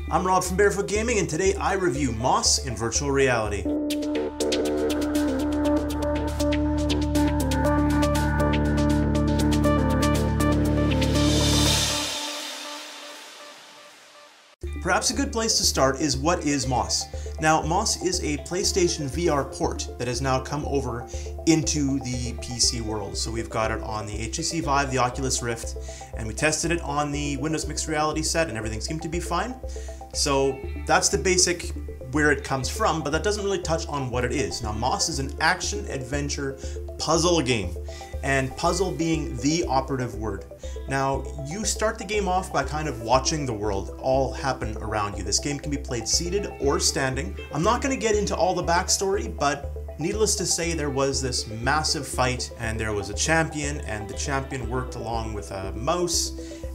I'm Rob from Barefoot Gaming, and today I review Moss in virtual reality. Perhaps a good place to start is what is Moss. Now, Moss is a PlayStation VR port that has now come over into the PC world. So we've got it on the HTC Vive, the Oculus Rift, and we tested it on the Windows Mixed Reality set and everything seemed to be fine. So that's the basic where it comes from, but that doesn't really touch on what it is. Now, Moss is an action-adventure puzzle game, and puzzle being the operative word. Now, you start the game off by kind of watching the world all happen around you. This game can be played seated or standing. I'm not going to get into all the backstory, but needless to say, there was this massive fight, and there was a champion, and the champion worked along with a mouse,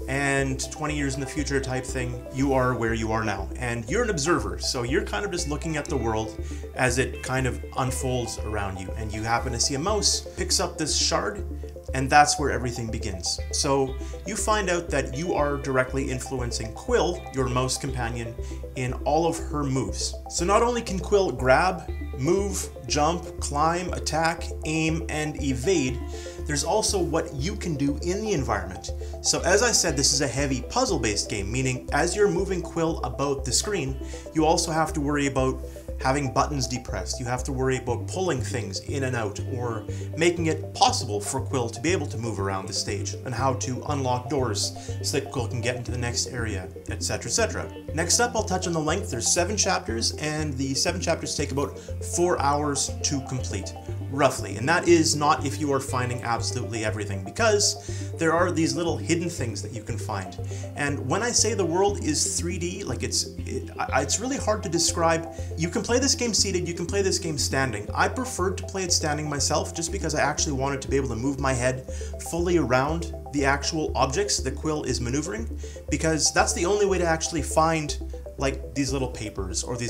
and 20 years in the future type thing, you are where you are now. And you're an observer, so you're kind of just looking at the world as it kind of unfolds around you. And you happen to see a mouse, picks up this shard, and that's where everything begins. So you find out that you are directly influencing Quill, your mouse companion, in all of her moves. So not only can Quill grab, move, jump, climb, attack, aim, and evade, there's also what you can do in the environment. So as I said, this is a heavy puzzle-based game, meaning as you're moving Quill about the screen, you also have to worry about having buttons depressed. You have to worry about pulling things in and out, or making it possible for Quill to be able to move around the stage, and how to unlock doors so that Quill can get into the next area, etc, etc. Next up, I'll touch on the length. There's 7 chapters, and the 7 chapters take about 4 hours to complete, roughly. And that is not if you are finding absolutely everything, because there are these little hidden things that you can find. And when I say the world is 3D, like it's really hard to describe. You can play this game seated, you can play this game standing. I preferred to play it standing myself, just because I actually wanted to be able to move my head fully around the actual objects that Quill is maneuvering, because that's the only way to actually find like these little papers or the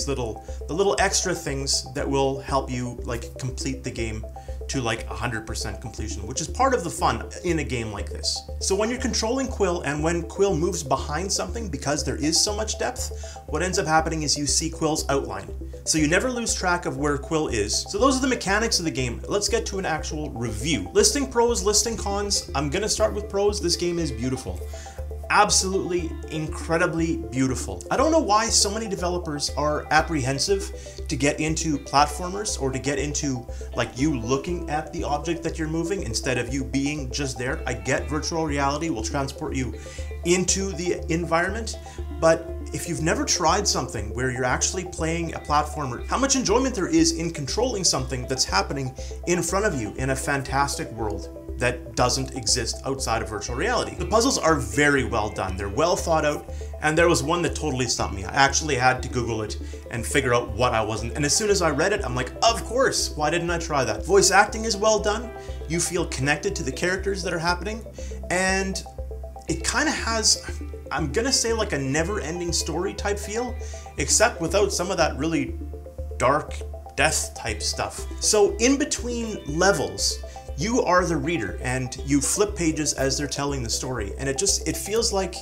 little extra things that will help you like complete the game to like 100% completion, which is part of the fun in a game like this. So when you're controlling Quill, and when Quill moves behind something, because there is so much depth, what ends up happening is you see Quill's outline. So you never lose track of where Quill is. So those are the mechanics of the game. Let's get to an actual review. Listing pros, listing cons. I'm gonna start with pros. This game is beautiful. Absolutely incredibly beautiful. I don't know why so many developers are apprehensive to get into platformers, or to get into like you looking at the object that you're moving instead of you being just there. I get virtual reality will transport you into the environment, but if you've never tried something where you're actually playing a platformer, how much enjoyment there is in controlling something that's happening in front of you in a fantastic world that doesn't exist outside of virtual reality. The puzzles are very well done. They're well thought out, and there was one that totally stumped me. I actually had to Google it and figure out what I wasn't, and as soon as I read it, I'm like, of course, why didn't I try that? Voice acting is well done. You feel connected to the characters that are happening, and it kind of has, I'm gonna say, like a never-ending story type feel, except without some of that really dark death type stuff. So in between levels, you are the reader, and you flip pages as they're telling the story, and it feels like,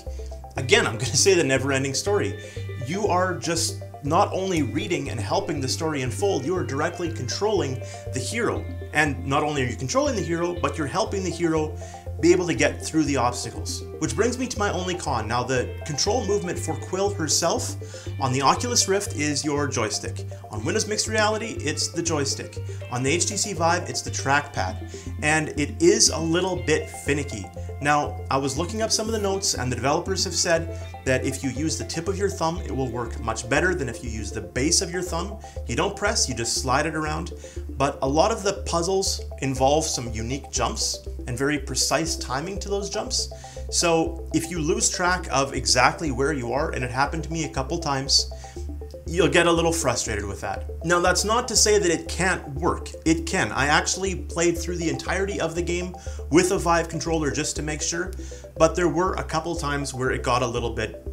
again, I'm gonna say the never-ending story. You are just not only reading and helping the story unfold, you are directly controlling the hero. And not only are you controlling the hero, but you're helping the hero be able to get through the obstacles. Which brings me to my only con. Now, the control movement for Quill herself on the Oculus Rift is your joystick. On Windows Mixed Reality, it's the joystick. On the HTC Vive, it's the trackpad. And it is a little bit finicky. Now, I was looking up some of the notes, and the developers have said that if you use the tip of your thumb, it will work much better than if you use the base of your thumb. You don't press, you just slide it around. But a lot of the puzzles involve some unique jumps and very precise timing to those jumps. So if you lose track of exactly where you are, and it happened to me a couple times, you'll get a little frustrated with that. Now, that's not to say that it can't work. It can. I actually played through the entirety of the game with a Vive controller just to make sure, but there were a couple times where it got a little bit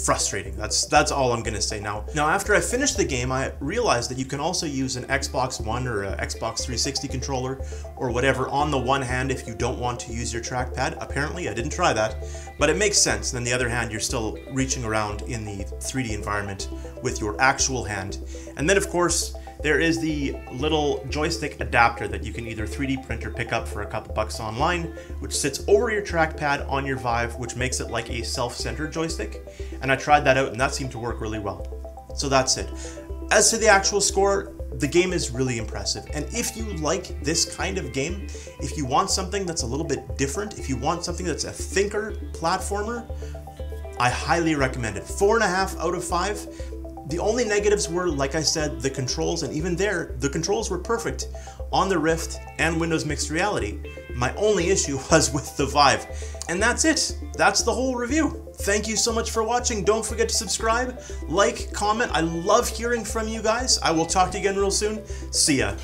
frustrating. That's all I'm gonna say. Now after I finished the game, I realized that you can also use an Xbox One or a Xbox 360 controller or whatever on the one hand if you don't want to use your trackpad. Apparently, I didn't try that, but it makes sense. And then the other hand, you're still reaching around in the 3D environment with your actual hand. And then of course, there is the little joystick adapter that you can either 3D print or pick up for a couple bucks online, which sits over your trackpad on your Vive, which makes it like a self-centered joystick. And I tried that out and that seemed to work really well. So that's it. As to the actual score, the game is really impressive. And if you like this kind of game, if you want something that's a little bit different, if you want something that's a thinker platformer, I highly recommend it. 4.5 out of 5. The only negatives were, like I said, the controls, and even there, the controls were perfect on the Rift and Windows Mixed Reality. My only issue was with the Vive. And that's it. That's the whole review. Thank you so much for watching. Don't forget to subscribe, like, comment. I love hearing from you guys. I will talk to you again real soon. See ya.